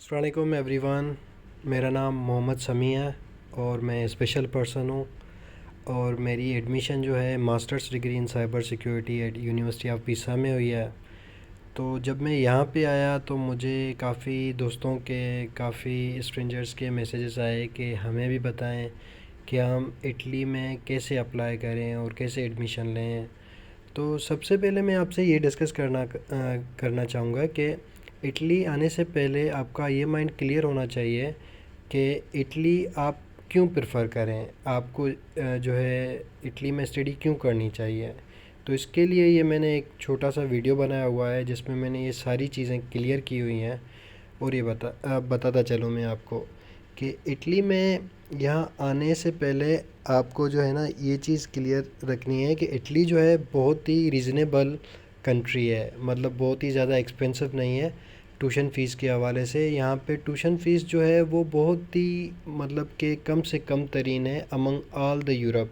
अस्सलाम वालेकुम एवरीवन। मेरा नाम मोहम्मद समी है और मैं स्पेशल पर्सन हूँ। और मेरी एडमिशन जो है masters degree in cyber security eight university of Pisa में हुई है। तो जब मैं यहाँ पे आया तो मुझे काफ़ी दोस्तों के, काफ़ी स्ट्रेंजर्स के मैसेजेस आए कि हमें भी बताएं कि हम इटली में कैसे अप्लाई करें और कैसे एडमिशन लें। तो सबसे पहले मैं आपसे ये डिस्कस करना चाहूँगा कि इटली आने से पहले आपका ये माइंड क्लियर होना चाहिए कि इटली आप क्यों प्रेफर करें, आपको जो है इटली में स्टडी क्यों करनी चाहिए। तो इसके लिए ये मैंने एक छोटा सा वीडियो बनाया हुआ है जिसमें मैंने ये सारी चीज़ें क्लियर की हुई हैं। और ये बताता चलूँ मैं आपको कि इटली में यहाँ आने से पहले आपको जो है ना ये चीज़ क्लियर रखनी है कि इटली जो है बहुत ही रीज़नेबल कंट्री है, मतलब बहुत ही ज़्यादा एक्सपेंसिव नहीं है। ट्यूशन फ़ीस के हवाले से यहाँ पे ट्यूशन फ़ीस जो है वो बहुत ही मतलब कि कम से कम तरीन है among all the Europe.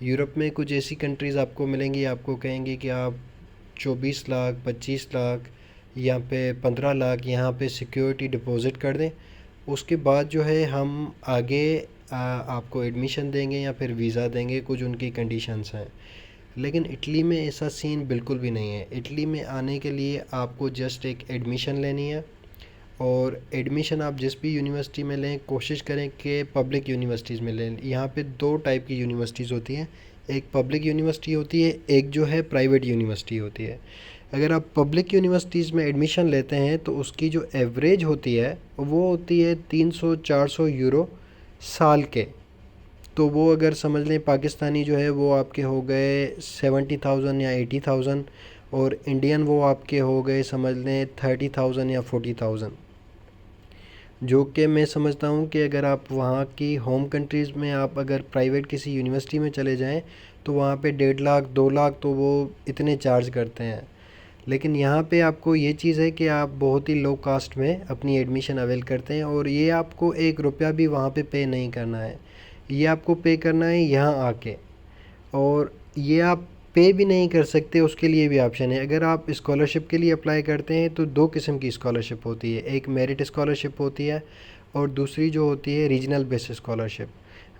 Europe में कुछ ऐसी कंट्रीज़ आपको मिलेंगी, आपको कहेंगे कि आप 24 लाख 25 लाख, यहाँ पे 15 लाख यहाँ पे सिक्योरिटी डिपॉज़िट कर दें। उसके बाद जो है हम आगे आपको एडमिशन देंगे या फिर वीज़ा देंगे, कुछ उनकी कंडीशंस हैं। लेकिन इटली में ऐसा सीन बिल्कुल भी नहीं है। इटली में आने के लिए आपको जस्ट एक एडमिशन लेनी है, और एडमिशन आप जिस भी यूनिवर्सिटी में लें कोशिश करें कि पब्लिक यूनिवर्सिटीज़ में लें। यहाँ पे दो टाइप की यूनिवर्सिटीज़ होती हैं, एक पब्लिक यूनिवर्सिटी होती है, एक जो है प्राइवेट यूनिवर्सिटी होती है। अगर आप पब्लिक यूनिवर्सिटीज़ में एडमिशन लेते हैं तो उसकी जो एवरेज होती है वो होती है 300-400 यूरो साल के। तो वो अगर समझ लें पाकिस्तानी जो है वो आपके हो गए 70,000 या 80,000, और इंडियन वो आपके हो गए समझ लें 30,000 या 40,000। जो कि मैं समझता हूँ कि अगर आप वहाँ की होम कंट्रीज़ में आप अगर प्राइवेट किसी यूनिवर्सिटी में चले जाएं तो वहाँ पे 1.5 लाख 2 लाख तो वो इतने चार्ज करते हैं। लेकिन यहाँ पे आपको ये चीज़ है कि आप बहुत ही लो कास्ट में अपनी एडमिशन अवेल करते हैं, और ये आपको 1 रुपया भी वहाँ पे नहीं करना है। ये आपको पे करना है यहाँ आके। और ये आप पे भी नहीं कर सकते, उसके लिए भी ऑप्शन है। अगर आप स्कॉलरशिप के लिए अप्लाई करते हैं तो दो किस्म की स्कॉलरशिप होती है, एक मेरिट स्कॉलरशिप होती है और दूसरी जो होती है regional base scholarship.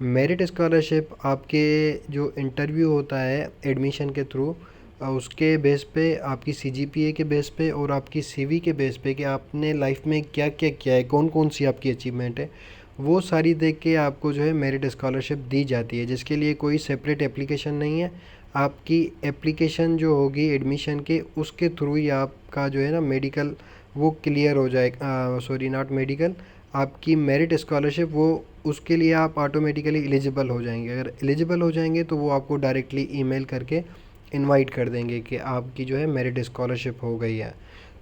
Merit scholarship आपके जो इंटरव्यू होता है एडमिशन के थ्रू, उसके बेस पे, आपकी सीजीपीए के बेस पे और आपकी सीवी के बेस पे कि आपने लाइफ में क्या क्या किया है, कौन कौन सी आपकी अचीवमेंट है, वो सारी देख के आपको जो है मेरिट स्कॉलरशिप दी जाती है, जिसके लिए कोई सेपरेट एप्लीकेशन नहीं है। आपकी एप्लीकेशन जो होगी एडमिशन के, उसके थ्रू ही आपका जो है ना मेडिकल वो क्लियर हो जाएगा, सॉरी नॉट मेडिकल, आपकी मेरिट स्कॉलरशिप, वो उसके लिए आप ऑटोमेटिकली एलिजिबल हो जाएंगे। अगर एलिजिबल हो जाएंगे तो वो आपको डायरेक्टली ईमेल करके इनवाइट कर देंगे कि आपकी जो है मेरिट स्कॉलरशिप हो गई है।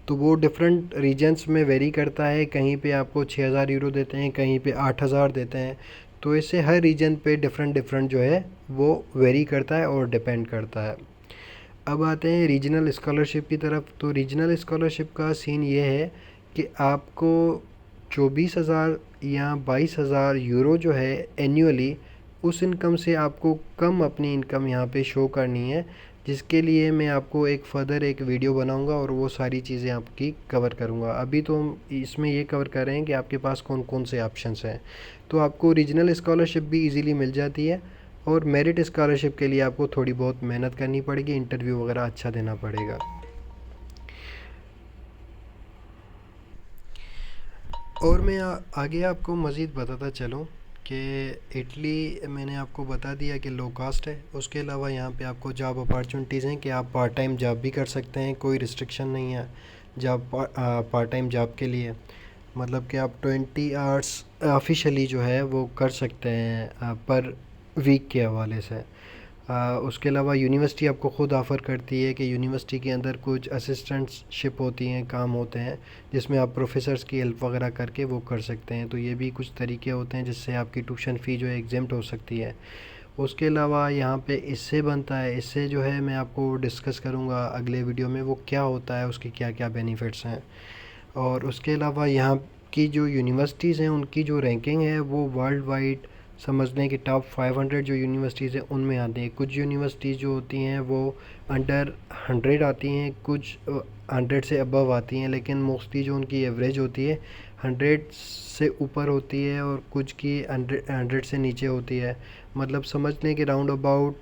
तो वो डिफरेंट रीजन्स में वेरी करता है, कहीं पे आपको 6,000 यूरो देते हैं, कहीं पे 8,000 देते हैं। तो इससे हर रीजन पे डिफरेंट डिफरेंट जो है वो वेरी करता है और डिपेंड करता है। अब आते हैं रीजनल स्कॉलरशिप की तरफ। तो रीजनल स्कॉलरशिप का सीन ये है कि आपको 24,000 या 22,000 यूरो जो है एनुअली, उस इनकम से आपको कम अपनी इनकम यहाँ पे शो करनी है, जिसके लिए मैं आपको एक फ़र्दर एक वीडियो बनाऊंगा और वो सारी चीज़ें आपकी कवर करूंगा। अभी तो हम इसमें ये कवर कर रहे हैं कि आपके पास कौन कौन से ऑप्शंस हैं। तो आपको रीजनल स्कॉलरशिप भी इजीली मिल जाती है, और मेरिट स्कॉलरशिप के लिए आपको थोड़ी बहुत मेहनत करनी पड़ेगी, इंटरव्यू वगैरह अच्छा देना पड़ेगा। और मैं आगे आपको मज़ीद बताता चलूँ कि इटली मैंने आपको बता दिया कि लो कास्ट है। उसके अलावा यहाँ पे आपको जॉब अपॉर्चुनिटीज़ हैं कि आप पार्ट टाइम जॉब भी कर सकते हैं, कोई रिस्ट्रिक्शन नहीं है जॉब, पार्ट टाइम जॉब के लिए। मतलब कि आप 20 आवर्स ऑफिशियली जो है वो कर सकते हैं पर वीक के हवाले से। उसके अलावा यूनिवर्सिटी आपको ख़ुद ऑफ़र करती है कि यूनिवर्सिटी के अंदर कुछ असिस्टेंटशिप होती हैं, काम होते हैं जिसमें आप प्रोफेसर्स की हेल्प वगैरह करके वो कर सकते हैं। तो ये भी कुछ तरीके होते हैं जिससे आपकी ट्यूशन फ़ी जो है एग्जेम्प्ट हो सकती है। उसके अलावा यहाँ पे इससे बनता है, इससे जो है मैं आपको डिस्कस करूँगा अगले वीडियो में वो क्या होता है, उसके क्या क्या बेनिफिट्स हैं। और उसके अलावा यहाँ की जो यूनिवर्सिटीज़ हैं उनकी जो रैंकिंग है वो वर्ल्ड वाइड समझने की टॉप 500 जो यूनिवर्सिटीज़ हैं उनमें आती हैं। कुछ यूनिवर्सिटीज़ जो होती हैं वो अंडर 100 आती हैं, कुछ 100 से अबव आती हैं, लेकिन मोस्टली जो उनकी एवरेज होती है 100 से ऊपर होती है और कुछ की 100 से नीचे होती है। मतलब समझ लें कि राउंड अबाउट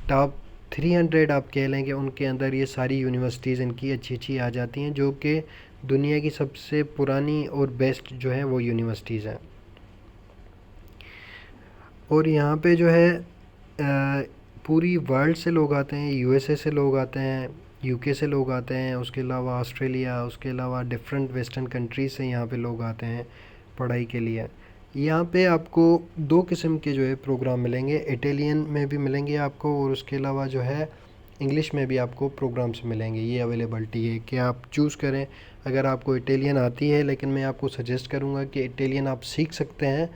टॉप 300 आप कह लें कि उनके अंदर ये सारी यूनिवर्सिटीज़ इनकी अच्छी अच्छी आ जाती हैं, जो कि दुनिया की सबसे पुरानी और बेस्ट जो है वो यूनिवर्सिटीज़ हैं। और यहाँ पे जो है पूरी वर्ल्ड से लोग आते हैं, यूएसए से लोग आते हैं, यूके से लोग आते हैं, उसके अलावा ऑस्ट्रेलिया, उसके अलावा डिफरेंट वेस्टर्न कंट्रीज़ से यहाँ पे लोग आते हैं पढ़ाई के लिए। यहाँ पे आपको दो किस्म के जो है प्रोग्राम मिलेंगे, इटालियन में भी मिलेंगे आपको, और उसके अलावा जो है इंग्लिश में भी आपको प्रोग्राम्स मिलेंगे। ये अवेलेबिलिटी है कि आप चूज़ करें। अगर आपको इटालियन आती है, लेकिन मैं आपको सजेस्ट करूँगा कि इटालियन आप सीख सकते हैं,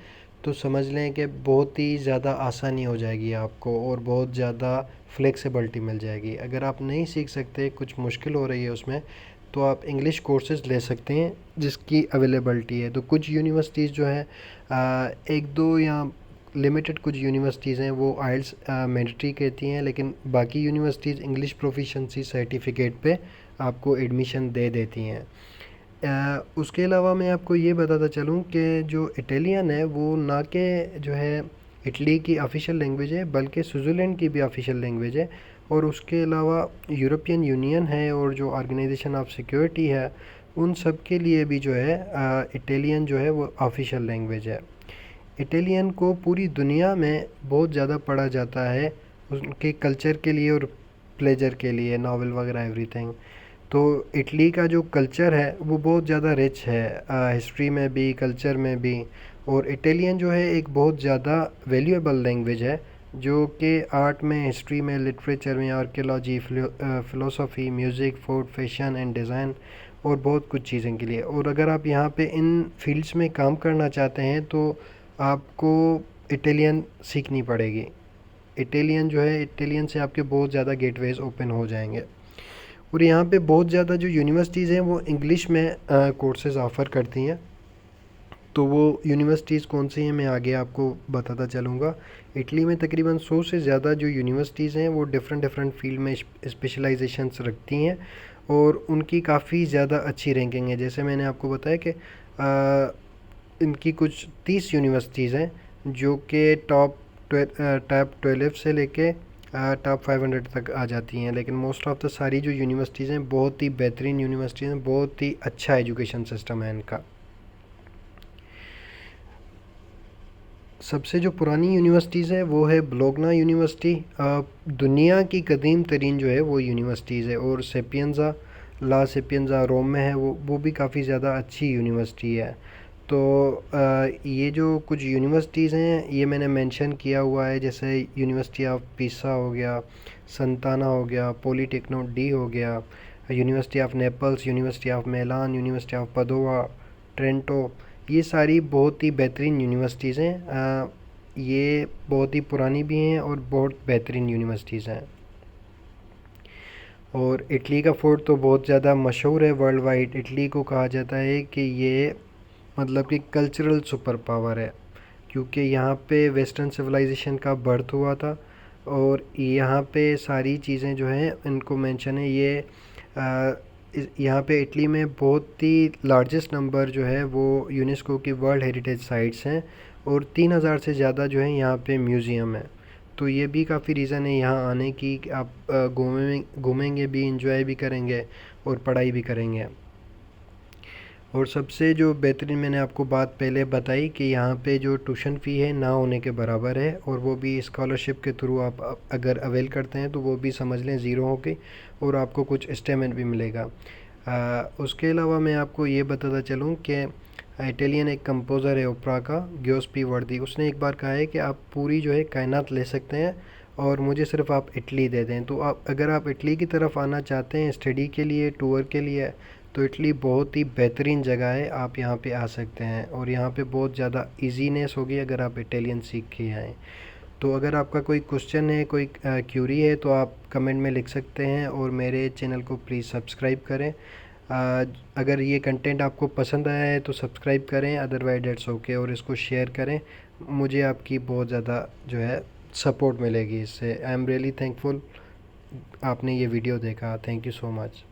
तो समझ लें कि बहुत ही ज़्यादा आसानी हो जाएगी आपको और बहुत ज़्यादा फ्लेक्सिबिलिटी मिल जाएगी। अगर आप नहीं सीख सकते, कुछ मुश्किल हो रही है उसमें, तो आप इंग्लिश कोर्सेज़ ले सकते हैं जिसकी अवेलेबिलिटी है। तो कुछ यूनिवर्सिटीज़ जो है एक दो या लिमिटेड कुछ यूनिवर्सिटीज़ हैं वो आइल्स मैंडेटरी कहती हैं, लेकिन बाकी यूनिवर्सिटीज़ इंग्लिश प्रोफिशिएंसी सर्टिफिकेट पे आपको एडमिशन दे देती हैं। उसके अलावा मैं आपको ये बताता चलूँ कि जो इटालियन है वो ना के जो है इटली की ऑफिशियल लैंग्वेज है, बल्कि स्विट्ज़रलैंड की भी ऑफिशियल लैंग्वेज है। और उसके अलावा यूरोपियन यूनियन है और जो ऑर्गेनाइजेशन ऑफ सिक्योरिटी है, उन सब के लिए भी जो है इटालियन जो है वो ऑफिशियल लैंग्वेज है। इटालियन को पूरी दुनिया में बहुत ज़्यादा पढ़ा जाता है उनके कल्चर के लिए और प्लेजर के लिए, नावल वगैरह एवरीथिंग। तो इटली का जो कल्चर है वो बहुत ज़्यादा रिच है, हिस्ट्री में भी, कल्चर में भी। और इटालियन जो है एक बहुत ज़्यादा वैल्यूएबल लैंग्वेज है, जो कि आर्ट में, हिस्ट्री में, लिटरेचर में, archaeology, philosophy, music, food, fashion and design और बहुत कुछ चीज़ों के लिए। और अगर आप यहाँ पे इन फील्ड्स में काम करना चाहते हैं तो आपको इटालियन सीखनी पड़ेगी। इटालियन जो है, इटालियन से आपके बहुत ज़्यादा गेटवेज़ ओपन हो जाएंगे। और यहाँ पे बहुत ज़्यादा जो यूनिवर्सिटीज़ हैं वो इंग्लिश में कोर्सेज़ ऑफ़र करती हैं। तो वो यूनिवर्सिटीज़ कौन सी हैं मैं आगे आपको बताता चलूँगा। इटली में तकरीबन 100 से ज़्यादा जो यूनिवर्सिटीज़ हैं वो डिफरेंट फील्ड में स्पेशलाइजेशंस रखती हैं और उनकी काफ़ी ज़्यादा अच्छी रैंकिंग है। जैसे मैंने आपको बताया कि इनकी कुछ 30 यूनिवर्सिटीज़ हैं जो कि टॉप 12 से लेके टॉप 500 तक आ जाती हैं। लेकिन मोस्ट ऑफ द सारी जो यूनिवर्सिटीज़ हैं बहुत ही बेहतरीन यूनिवर्सिटीज़ हैं, बहुत ही अच्छा एजुकेशन सिस्टम है इनका। सबसे जो पुरानी यूनिवर्सिटीज़ है वो है बोलोग्ना यूनिवर्सिटी, दुनिया की कदीम तरीन जो है वो यूनिवर्सिटीज़ है। और सेपियंज़ा, ला सेपियंज़ा रोम में है, वो भी काफ़ी ज़्यादा अच्छी यूनिवर्सिटी है। तो ये जो कुछ यूनिवर्सिटीज़ हैं ये मैंने मेंशन किया हुआ है, जैसे यूनिवर्सिटी ऑफ पिसा हो गया, संताना हो गया, पॉलीटेक्नो डी हो गया, university of Naples, university of Milan, university of Padova, Trento. ये सारी बहुत ही बेहतरीन यूनिवर्सिटीज़ हैं। ये बहुत ही पुरानी भी हैं और बहुत बेहतरीन यूनिवर्सिटीज़ हैं। और इटली का फूड तो बहुत ज़्यादा मशहूर है वर्ल्ड वाइड। इटली को कहा जाता है कि ये मतलब कि कल्चरल सुपर पावर है, क्योंकि यहाँ पे वेस्टर्न सिविलाइजेशन का बर्थ हुआ था। और यहाँ पे सारी चीज़ें जो हैं इनको मेंशन है। ये यहाँ पे इटली में बहुत ही लार्जेस्ट नंबर जो है वो यूनेस्को की वर्ल्ड हेरिटेज साइट्स हैं और 3000 से ज़्यादा जो है यहाँ पे म्यूज़ियम है। तो ये भी काफ़ी रीज़न है यहाँ आने की कि आप घूमेंगे भी, इंजॉय भी करेंगे और पढ़ाई भी करेंगे। और सबसे जो बेहतरीन मैंने आपको बात पहले बताई कि यहाँ पे जो ट्यूशन फ़ी है ना होने के बराबर है, और वो भी स्कॉलरशिप के थ्रू आप अगर अवेल करते हैं तो वो भी समझ लें ज़ीरो हो गई और आपको कुछ स्टेमेंट भी मिलेगा। उसके अलावा मैं आपको ये बताता चलूँ कि इटालियन एक कंपोज़र है ओपेरा का, गियोस्पी वर्दी, उसने एक बार कहा है कि आप पूरी जो है कायनात ले सकते हैं और मुझे सिर्फ आप इटली दे दें। तो आप अगर आप इटली की तरफ आना चाहते हैं स्टडी के लिए, टूर के लिए, तो इटली बहुत ही बेहतरीन जगह है, आप यहाँ पे आ सकते हैं। और यहाँ पे बहुत ज़्यादा इजीनेस होगी अगर आप इटालियन सीख के आएँ। तो अगर आपका कोई क्वेश्चन है, कोई क्यूरी है, तो आप कमेंट में लिख सकते हैं और मेरे चैनल को प्लीज़ सब्सक्राइब करें। अगर ये कंटेंट आपको पसंद आया है तो सब्सक्राइब करें, अदरवाइज डेट्स ओके, और इसको शेयर करें। मुझे आपकी बहुत ज़्यादा जो है सपोर्ट मिलेगी इससे। आई एम रियली थैंकफुल आपने ये वीडियो देखा। Thank you so much.